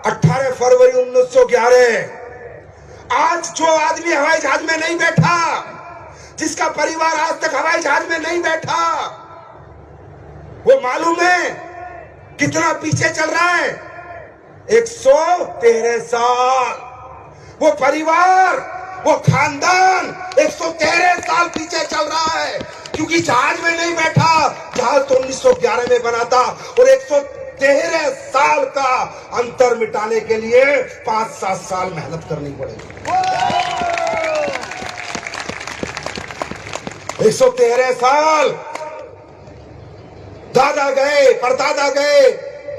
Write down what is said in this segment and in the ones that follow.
18 फरवरी 1911 आज जो आदमी हवाई जहाज में नहीं बैठा, जिसका परिवार आज तक हवाई जहाज में नहीं बैठा, वो मालूम है कितना पीछे चल रहा है? 113 साल। वो परिवार, वो खानदान 113 साल पीछे चल रहा है, क्योंकि जहाज में नहीं बैठा। जहाज तो 1911 में बना था, और 113 साल का अंतर मिटाने के लिए 5-7 साल मेहनत करनी पड़ेगी। 113 साल। दादा गए, परदादा गए,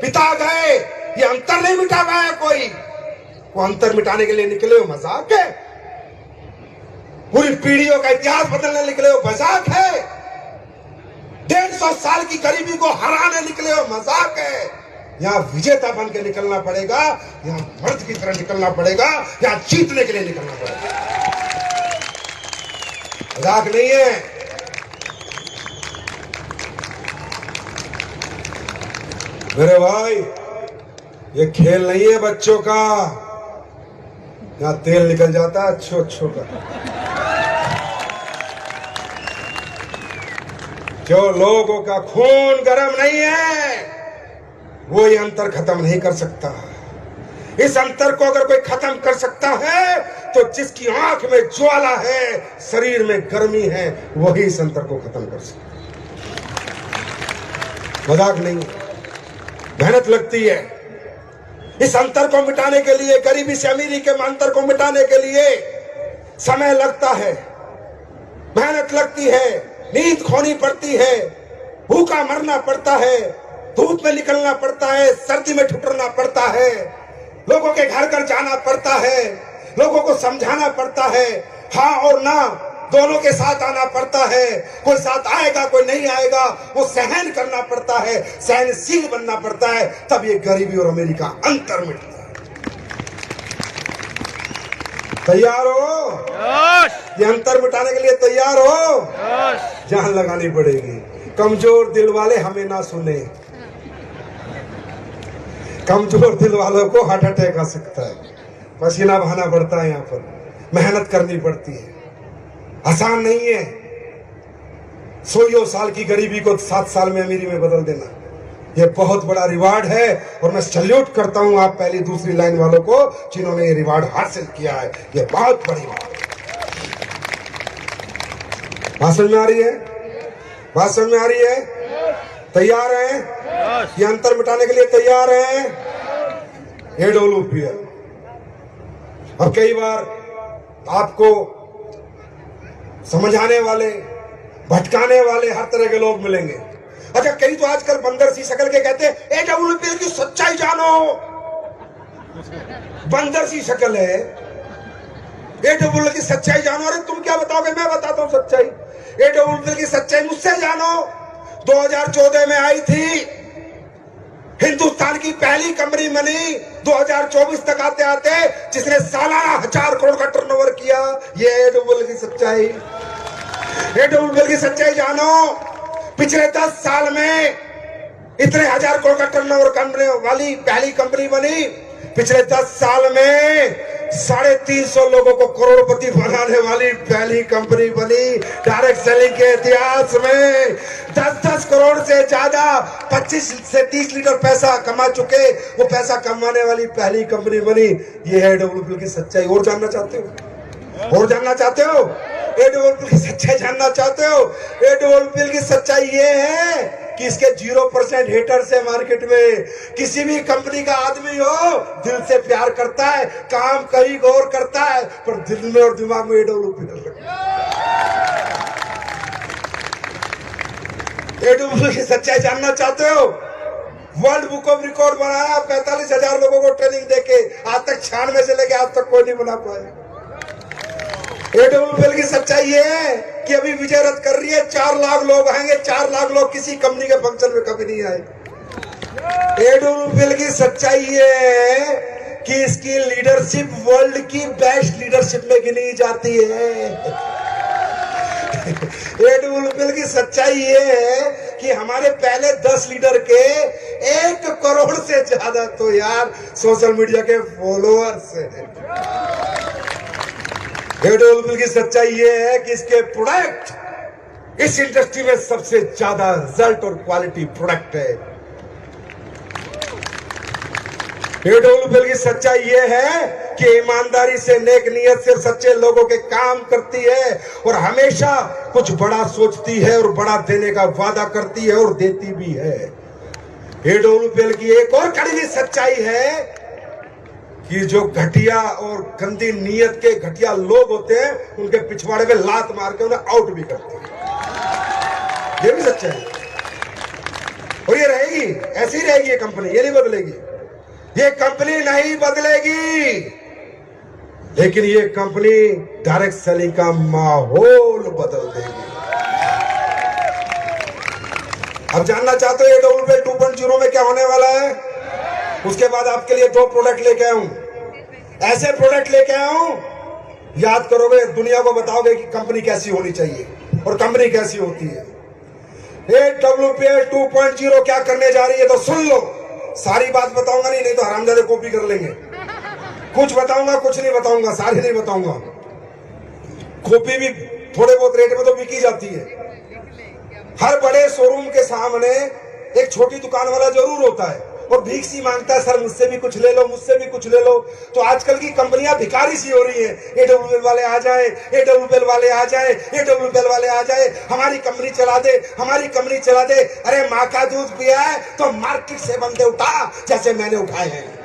पिता गए, ये अंतर नहीं मिटा पाया कोई। वो अंतर मिटाने के लिए निकले हो, मजाक है? पूरी पीढ़ियों का इतिहास बदलने निकले हो, मजाक है? 150 साल की गरीबी को हराने निकले हो, मजाक है? यहाँ विजेता बन के निकलना पड़ेगा, यहाँ मर्द की तरह निकलना पड़ेगा, यहाँ जीतने के लिए निकलना पड़ेगा, मजाक नहीं है। मेरे भाई, ये खेल नहीं है बच्चों का, यहाँ तेल निकल जाता है अच्छों का। जो लोगों का खून गर्म नहीं है, वो ये अंतर खत्म नहीं कर सकता। इस अंतर को अगर कोई खत्म कर सकता है, तो जिसकी आंख में ज्वाला है, शरीर में गर्मी है, वही इस अंतर को खत्म कर सकता। मजाक नहीं, मेहनत लगती है इस अंतर को मिटाने के लिए। गरीबी से अमीरी के अंतर को मिटाने के लिए समय लगता है, मेहनत लगती है, नींद खोनी पड़ती है, भूखा मरना पड़ता है, धूप में निकलना पड़ता है, सर्दी में ठुकरना पड़ता है, लोगों के घर घर जाना पड़ता है, लोगों को समझाना पड़ता है, हाँ और ना दोनों के साथ आना पड़ता है। कोई साथ आएगा, कोई नहीं आएगा, वो सहन करना पड़ता है, सहनशील बनना पड़ता है, तब ये गरीबी और अमीरी का अंतर मिटता है। तैयार हो? ये अंतर मिटाने के लिए तैयार हो? जान लगानी पड़ेगी। कमजोर दिल वाले हमें ना सुने। कमजोर दिल वालों को हार्ट अटैक आ सकता है, पसीना बहाना पड़ता है, यहाँ पर मेहनत करनी पड़ती है, आसान नहीं है। 100 साल की गरीबी को 7 साल में अमीरी में बदल देना, ये बहुत बड़ा रिवार्ड है। और मैं सैल्यूट करता हूं आप पहली दूसरी लाइन वालों को, जिन्होंने ये रिवार्ड हासिल किया है। ये बहुत बड़ी बात। बात समझ में आ रही है? बात समझ में आ रही है? तैयार हैं? ये अंतर मिटाने के लिए तैयार हैं? AWPL। अब कई बार आपको समझाने वाले, भटकाने वाले हर तरह के लोग मिलेंगे। अच्छा, कई तो आजकल बंदर सी शक्ल के कहते हैं AWPL की सच्चाई जानो। बंदर सी शक्ल है, AWPL की सच्चाई जानो। अरे तुम क्या बताओगे, मैं बताता हूं सच्चाई। AWPL की सच्चाई मुझसे जानो। 2014 में आई थी, हिंदुस्तान की पहली कंपनी बनी 2024 तक आते आते, जिसने सालाना 1000 करोड़ का टर्नओवर किया। ये AWPL की सच्चाई। AWPL की सच्चाई जानो। पिछले 10 साल में इतने 1000 करोड़ का टर्नओवर करने वाली पहली कंपनी बनी। पिछले 10 साल में 350 लोगों को करोड़पति बनाने वाली पहली कंपनी बनी। डायरेक्ट सेलिंग के इतिहास में 10-10 करोड़ से ज्यादा 25 से 30 लीटर पैसा कमा चुके, वो पैसा कमाने वाली पहली कंपनी बनी। ये है AWPL की सच्चाई। और जानना चाहते हो? और जानना चाहते हो? AWPL की सच्चाई जानना चाहते हो? AWPL की सच्चाई ये है कि इसके 0% हेटर्स है मार्केट में। किसी भी कंपनी का आदमी हो, दिल से प्यार करता है, काम कहीं गौर करता है, पर दिल में और दिमाग में AWPL। AWPL की सच्चाई जानना चाहते हो? वर्ल्ड बुक ऑफ रिकॉर्ड बनाया 45,000 लोगों को ट्रेनिंग देके। आज तक 96 से लेके आज तक कोई नहीं बना पाया। AWPL की सच्चाई ये है कि अभी विजय रथ कर रही है, 4 लाख लोग आएंगे। 4 लाख लोग किसी कंपनी के फंक्शन में कभी नहीं आए। AWPL की सच्चाई ये है कि इसकी लीडरशिप वर्ल्ड की बेस्ट लीडरशिप में गिनी जाती है। AWPL की सच्चाई ये है कि हमारे पहले 10 लीडर के 1 करोड़ से ज्यादा तो यार सोशल मीडिया के फॉलोअर्स हैं। एडोल की सच्चाई ये है कि इसके प्रोडक्ट इस इंडस्ट्री में सबसे ज्यादा रिजल्ट और क्वालिटी प्रोडक्ट है। एडोल की सच्चाई ये है कि ईमानदारी से, नेक नियत से, सच्चे लोगों के काम करती है और हमेशा कुछ बड़ा सोचती है और बड़ा देने का वादा करती है और देती भी है। एडोल की एक और कड़वी सच्चाई है कि जो घटिया और गंदी नियत के घटिया लोग होते हैं उनके पिछवाड़े में लात मार के उन्हें आउट भी करते हैं। ये भी सच्चाई है और ये रहेगी, ऐसी ही रहेगी ये कंपनी, ये नहीं बदलेगी। ये कंपनी नहीं बदलेगी, लेकिन ये कंपनी डायरेक्ट सेलिंग का माहौल बदल देगी। अब जानना चाहते हो एडोल 2.0 में क्या होने वाला है? उसके बाद आपके लिए 2 प्रोडक्ट लेके आया हूं, ऐसे प्रोडक्ट लेके आया हूं, याद करोगे, दुनिया को बताओगे कि कंपनी कैसी होनी चाहिए और कंपनी कैसी होती है। AWPL 2.0 क्या करने जा रही है तो सुन लो। सारी बात बताऊंगा नहीं तो हरामजादे कॉपी कर लेंगे। कुछ बताऊंगा, कुछ नहीं बताऊंगा, सारी नहीं बताऊंगा। कॉपी भी थोड़े बहुत रेट में तो बिकी जाती है। हर बड़े शोरूम के सामने एक छोटी दुकान वाला जरूर होता है और भीख सी मांगता है, सर मुझसे भी कुछ ले लो, मुझसे भी कुछ ले लो। तो आजकल की कंपनियां भिखारी सी हो रही हैं। एडोल वाले आ जाए, एडोल वाले आ जाए, एडोल वाले आ जाए, हमारी कंपनी चला दे, हमारी कंपनी चला दे। अरे माँ का दूध पिया है तो मार्केट से बंदे उठा जैसे मैंने उठाए हैं।